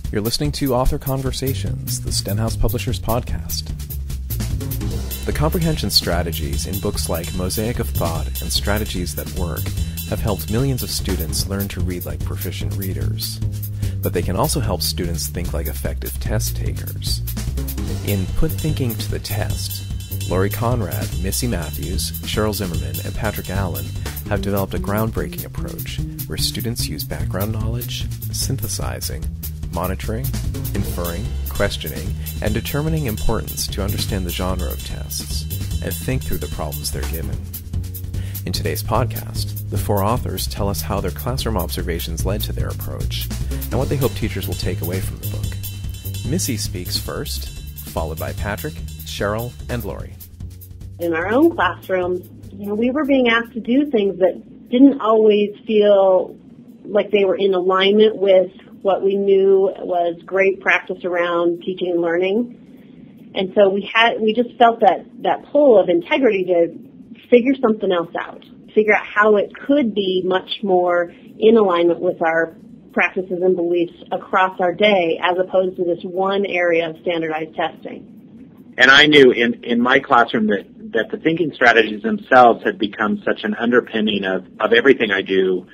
You're listening to Author Conversations, the Stenhouse Publishers podcast. The comprehension strategies in books like Mosaic of Thought and Strategies That Work have helped millions of students learn to read like proficient readers. But they can also help students think like effective test takers. In Put Thinking to the Test, Laurie Conrad, Missy Matthews, Cheryl Zimmerman, and Patrick Allen have developed a groundbreaking approach where students use background knowledge, synthesizing, monitoring, inferring, questioning, and determining importance to understand the genre of tests and think through the problems they're given. In today's podcast, the four authors tell us how their classroom observations led to their approach and what they hope teachers will take away from the book. Missy speaks first, followed by Patrick, Cheryl, and Laurie. In our own classrooms, we were being asked to do things that didn't always feel like they were in alignment with what we knew was great practice around teaching and learning. And so we just felt that pull of integrity to figure something else out, figure out how it could be much more in alignment with our practices and beliefs across our day as opposed to this one area of standardized testing. And I knew in my classroom that the thinking strategies themselves had become such an underpinning of everything I do.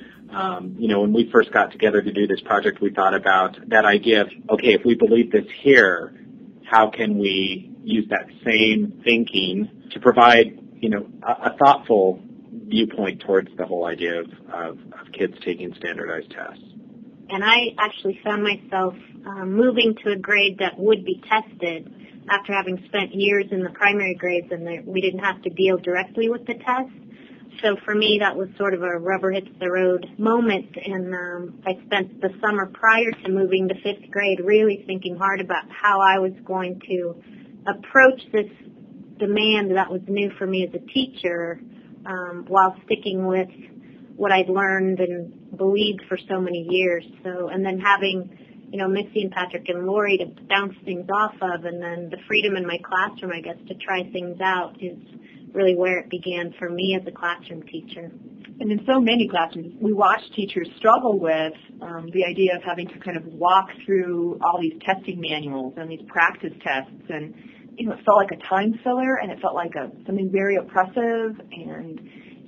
When we first got together to do this project, we thought about that idea of, okay, if we believe this here, how can we use that same thinking to provide, a thoughtful viewpoint towards the whole idea of kids taking standardized tests. And I actually found myself moving to a grade that would be tested after having spent years in the primary grades, and we didn't have to deal directly with the test. So for me, that was sort of a rubber hits the road moment, and I spent the summer prior to moving to fifth grade really thinking hard about how I was going to approach this demand that was new for me as a teacher while sticking with what I'd learned and believed for so many years. So, and then having, Missy and Patrick and Laurie to bounce things off of, and then the freedom in my classroom, I guess, to try things out is really where it began for me as a classroom teacher. And in so many classrooms, we watch teachers struggle with the idea of having to kind of walk through all these testing manuals and these practice tests, and it felt like a time filler, and it felt like something very oppressive, and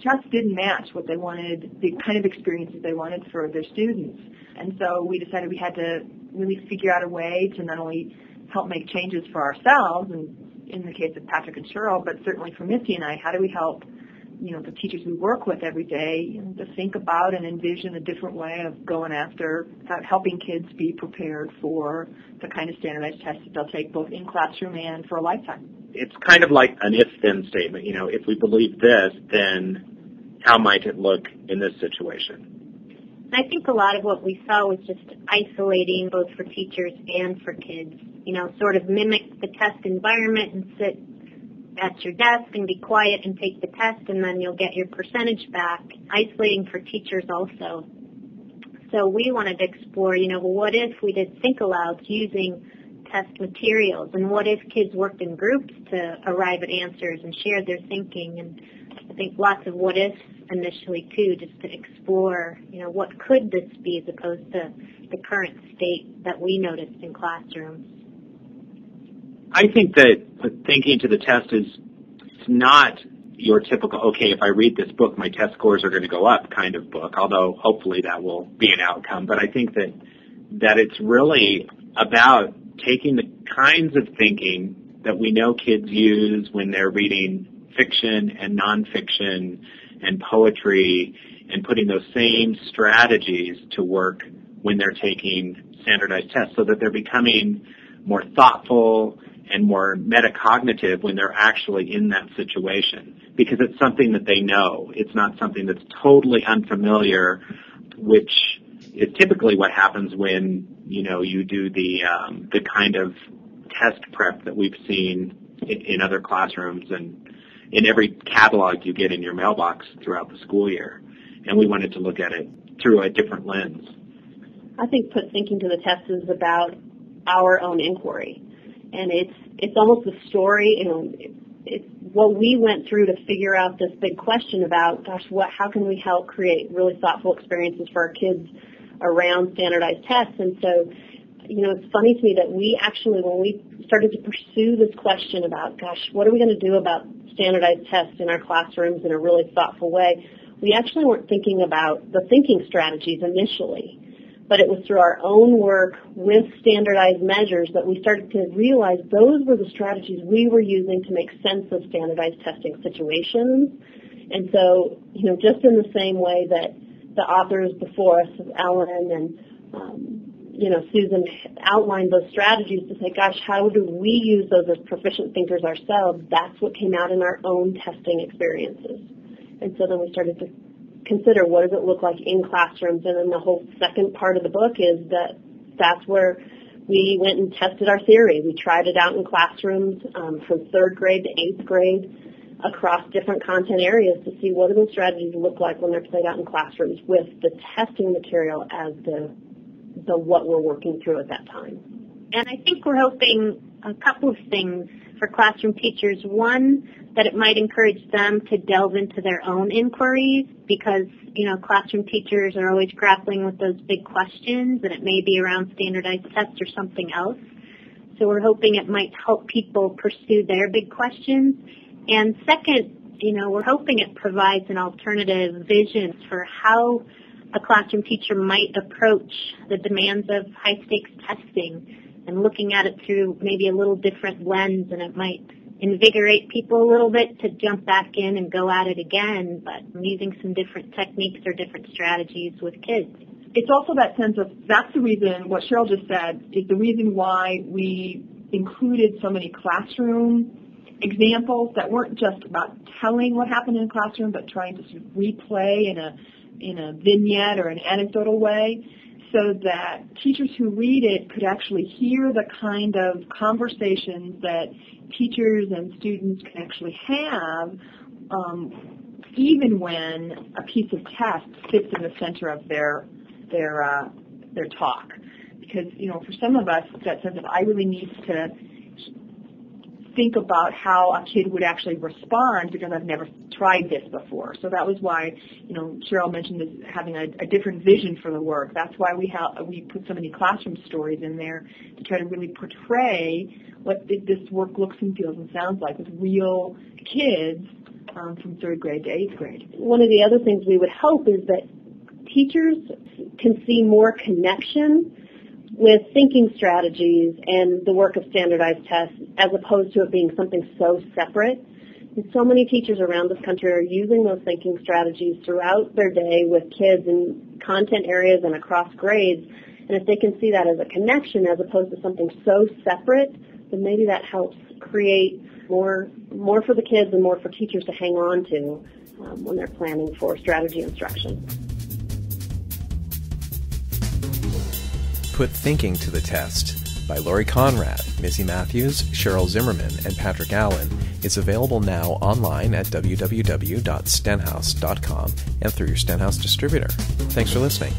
just didn't match what they wanted, the kind of experiences they wanted for their students. And so we decided we had to really figure out a way to not only help make changes for ourselves, and in the case of Patrick and Cheryl, but certainly for Missy and I, how do we help, the teachers we work with every day to think about and envision a different way of going after helping kids be prepared for the kind of standardized tests that they'll take both in classroom and for a lifetime. It's kind of like an if-then statement. If we believe this, then how might it look in this situation? I think a lot of what we saw was just isolating both for teachers and for kids. Sort of mimic the test environment and sit at your desk and be quiet and take the test, and then you'll get your percentage back. Isolating for teachers also. So we wanted to explore, what if we did think alouds using test materials, and what if kids worked in groups to arrive at answers and share their thinking, and I think lots of what ifs initially too, just to explore, what could this be as opposed to the current state that we noticed in classrooms. I think that thinking to the test is not your typical, okay, if I read this book, my test scores are going to go up kind of book, although hopefully that will be an outcome. But I think that it's really about taking the kinds of thinking that we know kids use when they're reading fiction and nonfiction and poetry, and putting those same strategies to work when they're taking standardized tests, so that they're becoming more thoughtful and more metacognitive when they're actually in that situation, because it's something that they know. It's not something that's totally unfamiliar, which is typically what happens when you do the kind of test prep that we've seen in other classrooms and in every catalog you get in your mailbox throughout the school year. And we wanted to look at it through a different lens. I think Put Thinking to the Test is about our own inquiry. And it's almost a story, it's what we went through to figure out this big question about, how can we help create really thoughtful experiences for our kids around standardized tests? And so it's funny to me that we actually, when we started to pursue this question about, gosh, what are we going to do about standardized tests in our classrooms in a really thoughtful way, we actually weren't thinking about the thinking strategies initially. But it was through our own work with standardized measures that we started to realize those were the strategies we were using to make sense of standardized testing situations. And so, just in the same way that the authors before us, Ellen and Susan, outlined those strategies to say, gosh, how do we use those as proficient thinkers ourselves? That's what came out in our own testing experiences. And so then we started to consider what does it look like in classrooms, and then the whole second part of the book is that's where we went and tested our theory. We tried it out in classrooms from 3rd grade to 8th grade across different content areas to see what do those strategies look like when they're played out in classrooms with the testing material as the what we're working through at that time. And I think we're hoping a couple of things for classroom teachers. One, that it might encourage them to delve into their own inquiries because, classroom teachers are always grappling with those big questions, and it may be around standardized tests or something else. So we're hoping it might help people pursue their big questions. And second, we're hoping it provides an alternative vision for how a classroom teacher might approach the demands of high-stakes testing and looking at it through maybe a little different lens, and it might invigorate people a little bit to jump back in and go at it again, but using some different techniques or different strategies with kids. It's also that sense of, that's the reason, what Cheryl just said, is the reason why we included so many classroom examples that weren't just about telling what happened in a classroom, but trying to sort of replay in a vignette or an anecdotal way, so that teachers who read it could actually hear the kind of conversations that teachers and students can actually have, even when a piece of test sits in the center of their talk. Because, for some of us, that sense of I really need to think about how a kid would actually respond because I've never tried this before. So that was why, Cheryl mentioned this, having a different vision for the work. That's why we put so many classroom stories in there to try to really portray what this work looks and feels and sounds like with real kids from 3rd grade to 8th grade. One of the other things we would hope is that teachers can see more connection with thinking strategies and the work of standardized tests as opposed to it being something so separate. And so many teachers around this country are using those thinking strategies throughout their day with kids in content areas and across grades. And if they can see that as a connection as opposed to something so separate, then maybe that helps create more for the kids and more for teachers to hang on to when they're planning for strategy instruction. Put Thinking to the Test by Lori Conrad, Missy Matthews, Cheryl Zimmerman, and Patrick Allen is available now online at www.stenhouse.com and through your Stenhouse distributor. Thanks for listening.